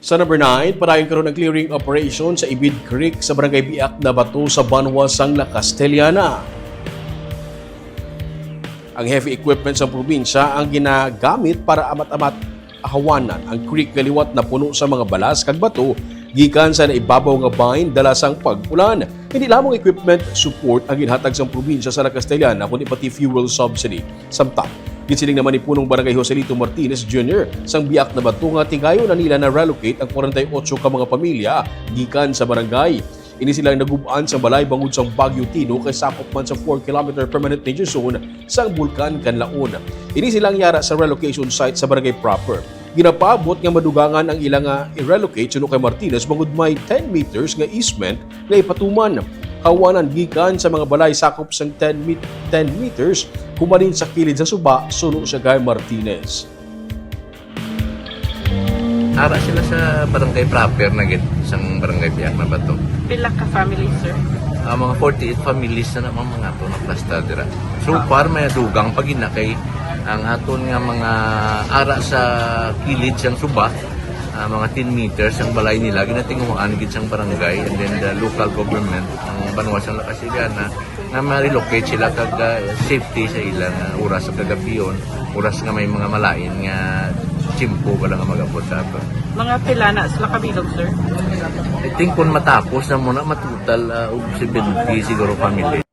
Sa number 9, padayon karon ng clearing operation sa Ibid Creek sa barangay Biak na Bato sa Banwa, Sangla, Castellana. Ang heavy equipment sa probinsya ang ginagamit para amat-amat ahawanan ang creek galiwat na puno sa mga balas kag bato gikan sa naibabaw nga bahin dala sang pag-ulan. Hindi lamang equipment support ang ginhatag sa probinsya sa Castellana kundi pati fuel subsidy. Samtang gisiling naman ni punong barangay Joselito Martinez Jr. sang Biak na Bato nga tigayon na nila na relocate ang 48 ka mga pamilya gikan sa barangay. Ini silang nagubaan sa balay bangod sa Baguio Tino kay sakop man sa 4 km permanent danger zone sa Bulkan, Canlaon. Ini silang yara sa relocation site sa barangay proper. Ginapabot nga madugangan ang ilang i-relocate suno kay Martinez bangod may 10 meters nga easement nga ipatuman. Hawanan gikan sa mga balay sakop sang 10 meters kumalin sa kilid sa suba suno sa kay Martinez. Ara sila sa barangay proper na isang barangay Biak na Bato. Pila ka family, sir? Mga 48 families na naman mga ito na plasta dira. So far may dugang pag inakay ang aton nga mga ara sa kilid siyang suba, mga 10 meters ang balay nila ginatinguan gid sang barangay, and then the local government ang Banwa sang Castellana nga ma-relocate sila kag safety sa ilang oras sa kagabion, oras nga may mga malain nga chimpo wala nga magapot sa ato. Mga pila na sila kabilog, sir? I think kung matapos na muna matutal og 70 siguro family.